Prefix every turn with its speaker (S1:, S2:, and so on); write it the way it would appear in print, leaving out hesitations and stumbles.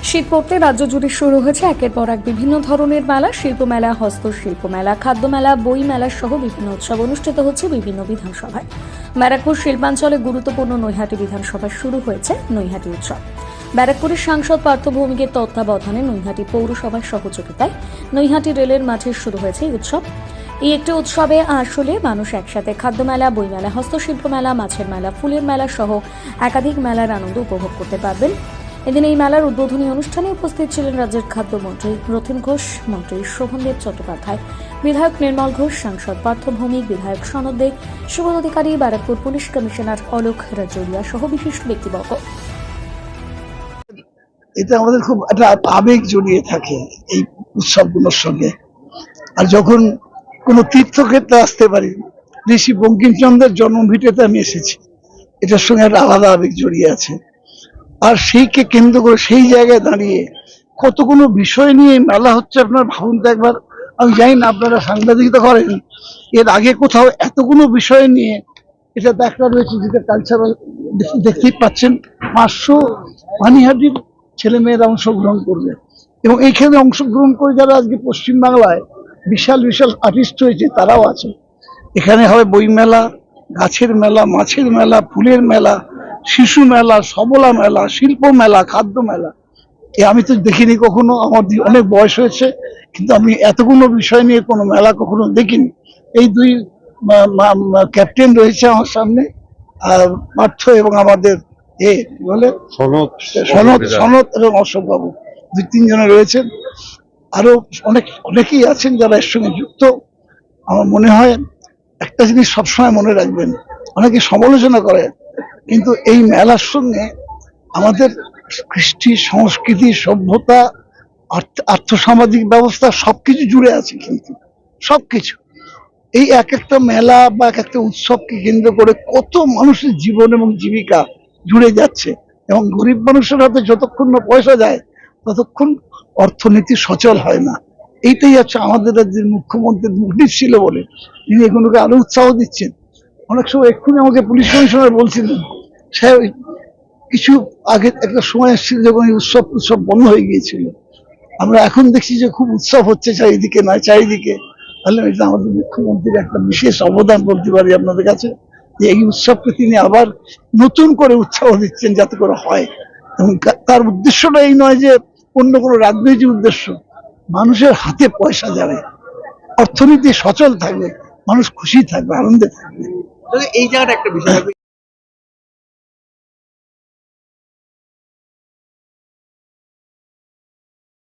S1: শীত পড়তে রাজ্য জুড়ে শুরু হয়েছে একের পর এক বিভিন্ন ধরনের মেলা, শিল্প মেলা, হস্তশিল্প মেলা, খাদ্য মেলা, বই মেলা সহ বিভিন্ন উৎসব অনুষ্ঠিত হচ্ছে বিভিন্ন বিধানসভায়। ব্যারাকপুর শিল্পাঞ্চলে গুরুত্বপূর্ণ নৈহাটি বিধানসভায় শুরু হয়েছে নৈহাটি উৎসব। ব্যারাকপুরের সাংসদ পার্থ ভৌমিকের তত্ত্বাবধানে নৈহাটি পৌরসভার সহযোগিতায় নৈহাটি রেলের মাঠে শুরু হয়েছে এই উৎসব। এই একটি উৎসবে আসলে মানুষ একসাথে খাদ্য মেলা, বই মেলা, হস্তশিল্প মেলা, মাছের মেলা, ফুলের মেলা সহ একাধিক মেলার আনন্দ উপভোগ করতে পারবেন। এদিন এই মেলার উদ্বোধনী অনুষ্ঠানে উপস্থিত ছিলেন রাজ্যের খাদ্যমন্ত্রী রথীন ঘোষ, মন্ত্রী শোভনদেব চট্টোপাধ্যায়, বিধায়ক নির্মল ঘোষ, সাংসদ পার্থ ভৌমিক, বিধায়ক সনদ দে, সুবোধ অধিকারী, ব্যারাকপুর পুলিশ কমিশনার অলোক রাজৌরিয়া সহ বিশিষ্ট ব্যক্তিবর্গ।
S2: এটা আমাদের খুব একটা আবেগ জড়িয়ে থাকে এই উৎসবগুলোর সঙ্গে। আর যখন কোনো তীর্থক্ষেত্রে আসতে পারি, ঋষি বঙ্কিমচন্দ্রের জন্মভিটেতে আমি এসেছি, এটার সঙ্গে একটা আলাদা আবেগ জড়িয়ে আছে। আর সেইকে কেন্দ্র করে সেই জায়গায় দাঁড়িয়ে কতগুলো বিষয় নিয়ে মেলা হচ্ছে, আপনার ভাবুন তো একবার। আমি জানি না আপনারা সাংবাদিকতা করেন, এর আগে কোথাও এতগুলো বিষয় নিয়ে, এটা তো একটা রয়েছে যেটা কালচারাল, দেখতেই পাচ্ছেন 500 পানিহাটির ছেলেমেয়েরা অংশগ্রহণ করবে। এবং এইখানে অংশগ্রহণ করে যারা আজকে পশ্চিমবাংলায় বিশাল বিশাল আর্টিস্ট হয়েছে তারাও আছে। এখানে হবে বই মেলা, গাছের মেলা, মাছের মেলা, ফুলের মেলা, শিশু মেলা, সবলা মেলা, শিল্প মেলা, খাদ্য মেলা। আমি তো দেখিনি কখনো, আমার অনেক বয়স হয়েছে, কিন্তু আমি এতগুলো বিষয় নিয়ে কোনো মেলা কখনো দেখিনি। এই দুই ক্যাপ্টেন রয়েছে আমার সামনে, আর পার্থ এবং আমাদের বলে সনদ এবং অশোক বাবু, 2-3 জনে রয়েছেন। আরো অনেকেই আছেন যারা এর সঙ্গে যুক্ত। আমার মনে হয় একটা জিনিস সবসময় মনে রাখবেন, অনেকে সমালোচনা করে, কিন্তু এই মেলার সঙ্গে আমাদের কৃষ্টি, সংস্কৃতি, সভ্যতা, আর্থসামাজিক ব্যবস্থা সবকিছু জুড়ে আছে। কিন্তু সবকিছু এই এক একটা মেলা বা এক একটা উৎসবকে কেন্দ্র করে কত মানুষের জীবন এবং জীবিকা জুড়ে যাচ্ছে। এবং গরিব মানুষের হাতে যতক্ষণ না পয়সা যায় ততক্ষণ অর্থনীতি সচল হয় না। এইটাই হচ্ছে আমাদের রাজ্যের মুখ্যমন্ত্রীর মোটিভ ছিল বলে তিনি এগুলোকে আরো উৎসাহ দিচ্ছেন। অনেক সময় এক্ষুনি আমাকে পুলিশ কমিশনার বলছিলেন, সে কিছু আগে একটা সময় এসেছিল যখন এই উৎসব বন্ধ হয়ে গিয়েছিল, আমরা এখন দেখছি যে খুব উৎসব হচ্ছে চারিদিকে, নয় চারিদিকে। তাহলে এটা আমাদের মুখ্যমন্ত্রীর একটা বিশেষ অবদান বলতে পারি আপনাদের কাছে, যে এই উৎসবকে তিনি আবার নতুন করে উৎসাহ দিচ্ছেন যাতে করে হয়। এবং তার উদ্দেশ্যটা এই নয় যে অন্য কোনো রাজনৈতিক উদ্দেশ্য, মানুষের হাতে পয়সা যাবে, অর্থনীতি সচল থাকবে, মানুষ খুশি থাকবে, আনন্দে থাকবে।
S3: এই জায়গাটা একটা বিষয়